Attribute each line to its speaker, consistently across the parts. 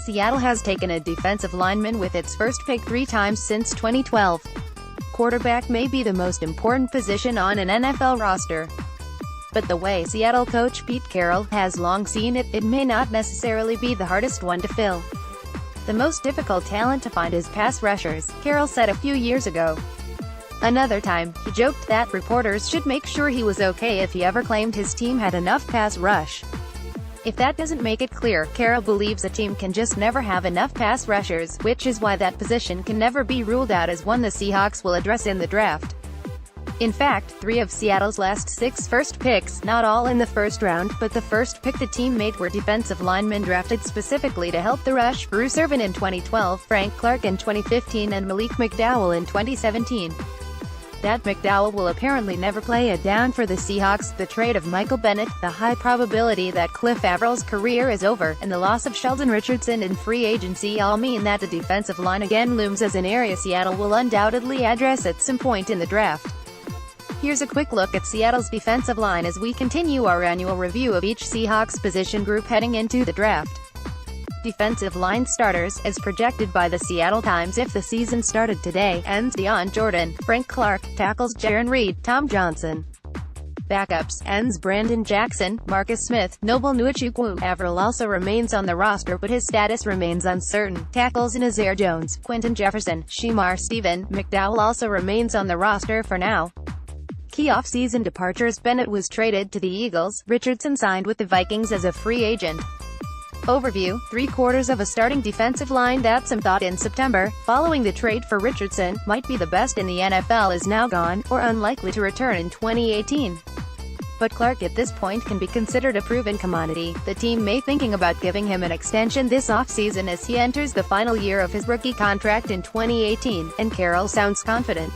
Speaker 1: Seattle has taken a defensive lineman with its first pick 3 times since 2012. Quarterback may be the most important position on an NFL roster. But the way Seattle coach Pete Carroll has long seen it, it may not necessarily be the hardest one to fill. The most difficult talent to find is pass rushers, Carroll said a few years ago. Another time, he joked that reporters should make sure he was okay if he ever claimed his team had enough pass rush. If that doesn't make it clear, Carroll believes a team can just never have enough pass rushers, which is why that position can never be ruled out as one the Seahawks will address in the draft. In fact, 3 of Seattle's last 6 first picks, not all in the first round, but the first pick the team made were defensive linemen drafted specifically to help the rush: Bruce Irvin in 2012, Frank Clark in 2015 and Malik McDowell in 2017. That McDowell will apparently never play it down for the Seahawks. The trade of Michael Bennett, the high probability that Cliff Avrill's career is over, and the loss of Sheldon Richardson in free agency all mean that the defensive line again looms as an area Seattle will undoubtedly address at some point in the draft. Here's a quick look at Seattle's defensive line as we continue our annual review of each Seahawks position group heading into the draft. Defensive line starters, as projected by the Seattle Times if the season started today: ends Dion Jordan, Frank Clark; tackles Jaron Reed, Tom Johnson; backups, ends Brandon Jackson, Marcus Smith, Noble Nwachukwu. Averill also remains on the roster but his status remains uncertain. Tackles Nazir Jones, Quentin Jefferson, Shemar Stephen. McDowell also remains on the roster for now. Key off-season departures: Bennett was traded to the Eagles, Richardson signed with the Vikings as a free agent. Overview: 3/4 of a starting defensive line that some thought in September, following the trade for Richardson, might be the best in the NFL is now gone, or unlikely to return in 2018. But Clark at this point can be considered a proven commodity. The team may thinking about giving him an extension this offseason as he enters the final year of his rookie contract in 2018, and Carroll sounds confident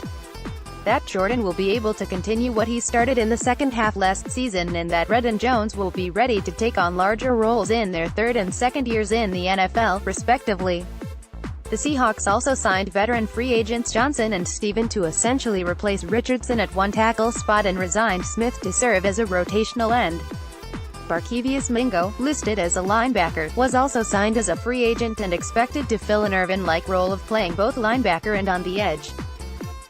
Speaker 1: that Jordan will be able to continue what he started in the second half last season, and that Reed and Jones will be ready to take on larger roles in their third and second years in the NFL, respectively. The Seahawks also signed veteran free agents Johnson and Stephen to essentially replace Richardson at one tackle spot and resigned Smith to serve as a rotational end. Barkevious Mingo, listed as a linebacker, was also signed as a free agent and expected to fill an Irvin-like role of playing both linebacker and on the edge.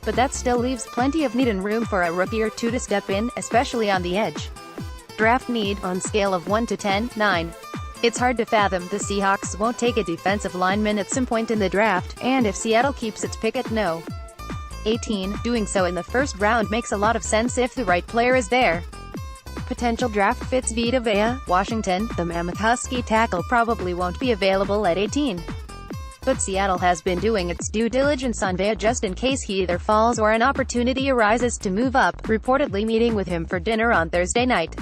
Speaker 1: But that still leaves plenty of need and room for a rookie or two to step in, especially on the edge. Draft need: on scale of 1 to 10, 9. It's hard to fathom the Seahawks won't take a defensive lineman at some point in the draft, and if Seattle keeps its pick at no. 18, doing so in the first round makes a lot of sense if the right player is there. Potential draft fits: Vita Vea, Washington. The Mammoth Husky tackle probably won't be available at 18. But Seattle has been doing its due diligence on Vea just in case he either falls or an opportunity arises to move up, reportedly meeting with him for dinner on Thursday night.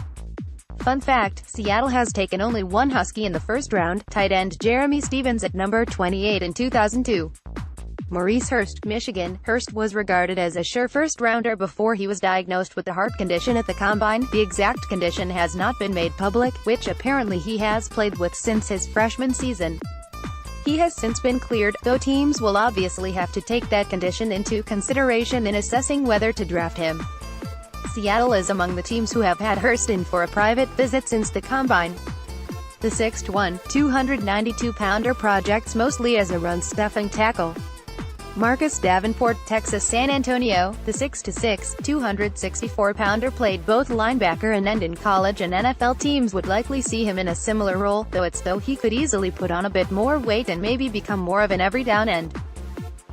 Speaker 1: Fun fact: Seattle has taken only one Husky in the first round, tight end Jeremy Stevens at number 28 in 2002. Maurice Hurst, Michigan. Hurst was regarded as a sure first-rounder before he was diagnosed with a heart condition at the Combine. The exact condition has not been made public, which apparently he has played with since his freshman season. He has since been cleared, though teams will obviously have to take that condition into consideration in assessing whether to draft him. Seattle is among the teams who have had Hurst in for a private visit since the Combine. The 6'1", 292-pounder projects mostly as a run-stuffing tackle. Marcus Davenport, Texas San Antonio. The 6'6", 264-pounder played both linebacker and end in college, and NFL teams would likely see him in a similar role, though he could easily put on a bit more weight and maybe become more of an every-down end.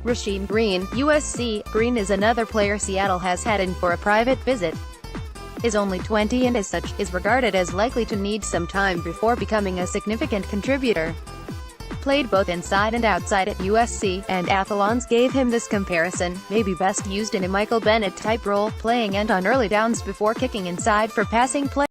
Speaker 1: Rasheem Green, USC. Green is another player Seattle has had in for a private visit. Is only 20 and as such, is regarded as likely to need some time before becoming a significant contributor. Played both inside and outside at USC, and Athlons gave him this comparison: maybe best used in a Michael Bennett-type role, playing end on early downs before kicking inside for passing play.